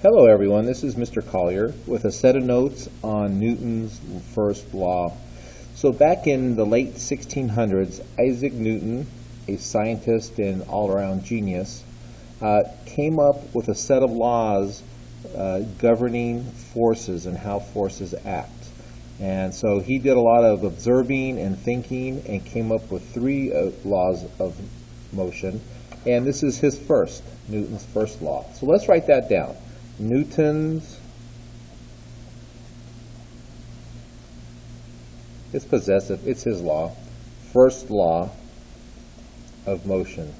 Hello everyone, this is Mr. Collier with a set of notes on Newton's first law. So back in the late 1600s, Isaac Newton, a scientist and all-around genius, came up with a set of laws governing forces and how forces act. And so he did a lot of observing and thinking and came up with three laws of motion. And this is Newton's first law. So let's write that down. Newton's, it's possessive, it's his law, first law of motion.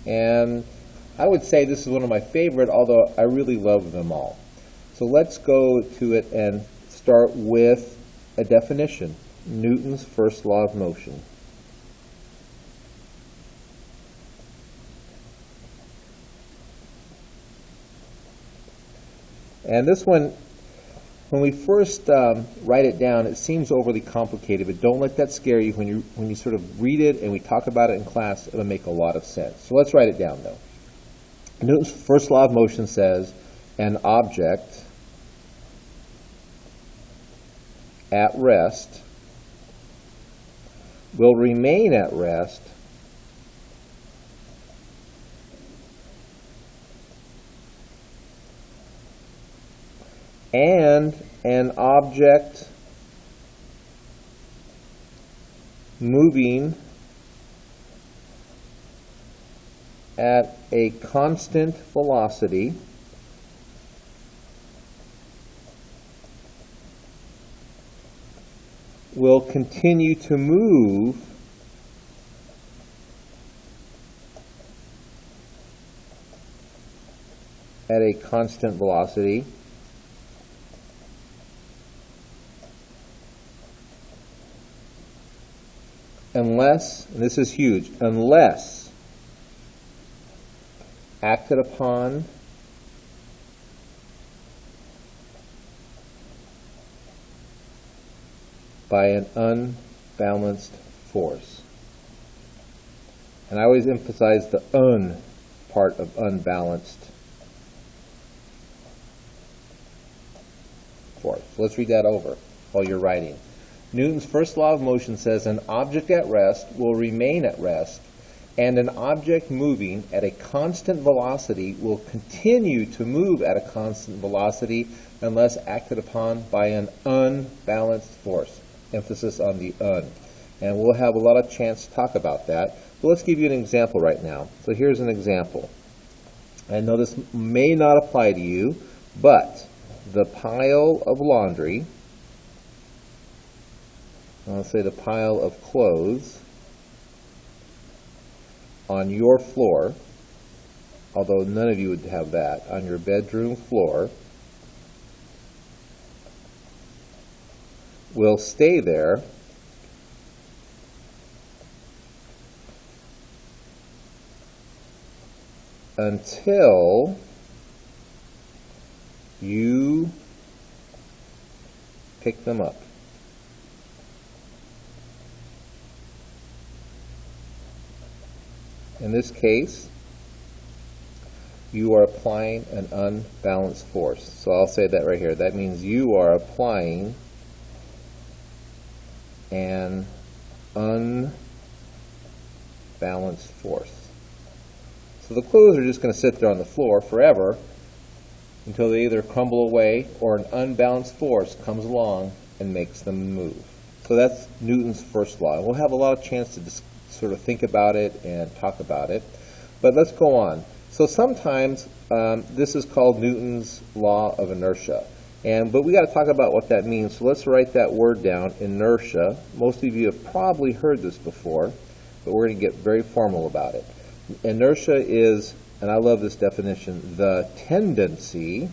And I would say this is one of my favorite, although I really love them all. So let's go to it and start with a definition. Newton's first law of motion. And this one, when we first write it down, it seems overly complicated, but don't let that scare you. When you sort of read it and we talk about it in class, it'll make a lot of sense. So let's write it down, though. Newton's first law of motion says an object at rest will remain at rest and an object moving at a constant velocity will continue to move at a constant velocity unless, and this is huge, unless acted upon by an unbalanced force. And I always emphasize the un part of unbalanced force. So let's read that over while you're writing. Newton's first law of motion says an object at rest will remain at rest, and an object moving at a constant velocity will continue to move at a constant velocity unless acted upon by an unbalanced force. Emphasis on the un. And we'll have a lot of chance to talk about that. But let's give you an example right now. So here's an example. I know this may not apply to you, but the pile of laundry, I'll say the pile of clothes on your floor, although none of you would have that, on your bedroom floor, will stay there until you pick them up. In this case, you are applying an unbalanced force. So I'll say that right here. That means you are applying an unbalanced force. So the clothes are just going to sit there on the floor forever until they either crumble away or an unbalanced force comes along and makes them move. So that's Newton's first law. We'll have a lot of chance to sort of think about it and talk about it. But let's go on. So sometimes this is called Newton's law of inertia. But we got to talk about what that means. So let's write that word down, inertia. Most of you have probably heard this before, but we're going to get very formal about it. Inertia is, and I love this definition, the tendency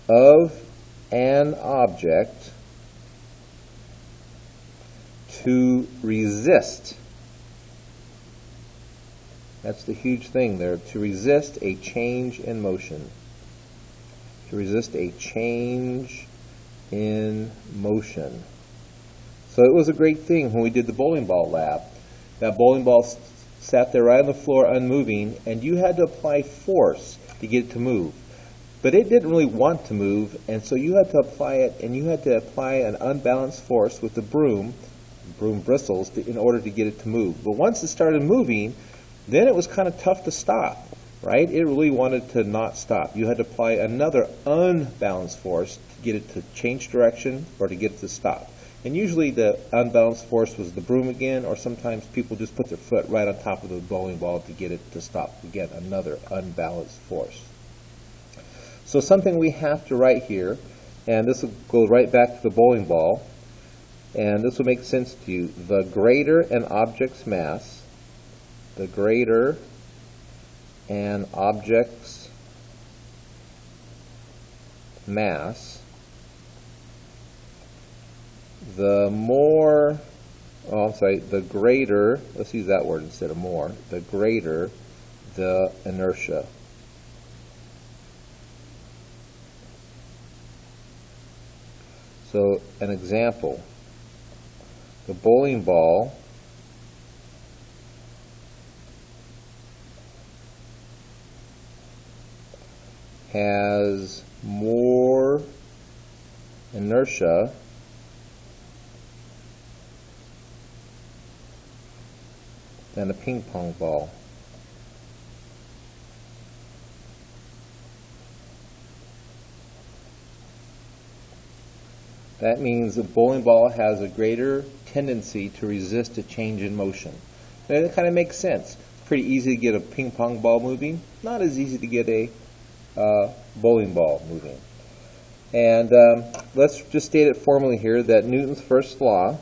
of an object to resist. That's the huge thing there, to resist a change in motion. To resist a change in motion. So it was a great thing when we did the bowling ball lab. That bowling ball sat there right on the floor unmoving, and you had to apply force to get it to move. But it didn't really want to move, and so you had to apply it, and you had to apply an unbalanced force with the broom bristles, in order to get it to move. But once it started moving, then it was kind of tough to stop, right? It really wanted to not stop. You had to apply another unbalanced force to get it to change direction or to get it to stop. And usually the unbalanced force was the broom again, or sometimes people just put their foot right on top of the bowling ball to get it to stop. Again, another unbalanced force. So something we have to write here, and this will go right back to the bowling ball, and this will make sense to you. The greater an object's mass, the greater an object's mass, the more, the greater, let's use that word instead of more, the greater the inertia. So an example, the bowling ball has more inertia than a ping pong ball. That means the bowling ball has a greater tendency to resist a change in motion. And it kind of makes sense. It's pretty easy to get a ping pong ball moving, not as easy to get a bowling ball moving. And let's just state it formally here that Newton's first law,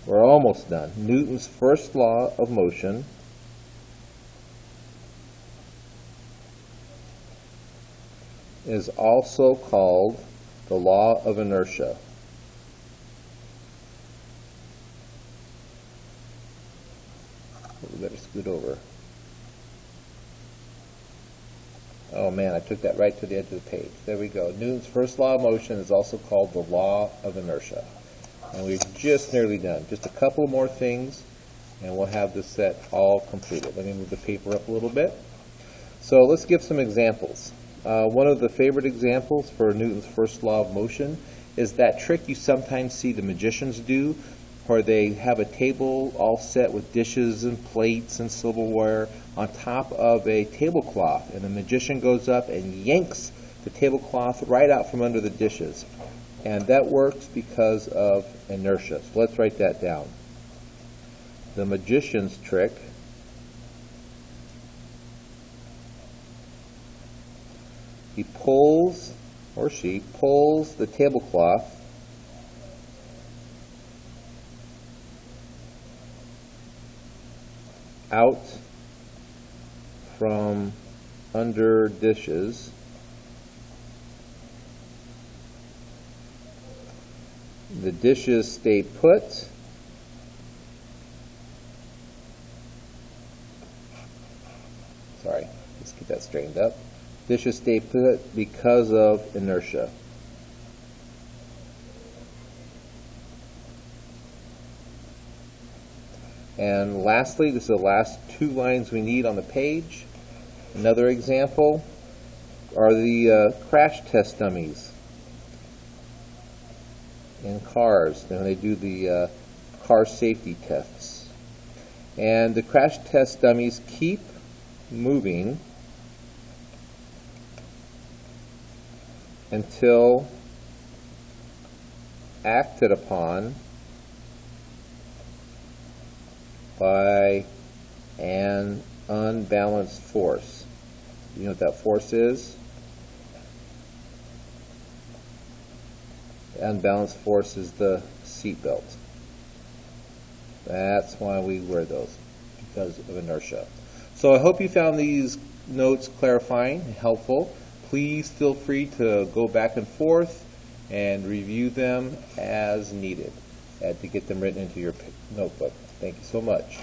we're almost done. Newton's first law of motion is also called the law of inertia. We better scoot over. Oh man, I took that right to the edge of the page. There we go. Newton's first law of motion is also called the law of inertia. And we're just nearly done. Just a couple more things, and we'll have this set all completed. Let me move the paper up a little bit. So let's give some examples. One of the favorite examples for Newton's first law of motion is that trick you sometimes see the magicians do, where they have a table all set with dishes and plates and silverware on top of a tablecloth, and the magician goes up and yanks the tablecloth right out from under the dishes. And that works because of inertia. So let's write that down. The magician's trick he pulls, or she pulls, the tablecloth out from under dishes the dishes stay put let's get that straightened up. Dishes stay put because of inertia. And lastly, this is the last two lines we need on the page. Another example are the crash test dummies in cars when they do the car safety tests. And the crash test dummies keep moving until acted upon by an unbalanced force. You know what that force is? The unbalanced force is the seat belt. That's why we wear those, because of inertia. So I hope you found these notes clarifying and helpful. Please feel free to go back and forth and review them as needed and to get them written into your notebook. Thank you so much.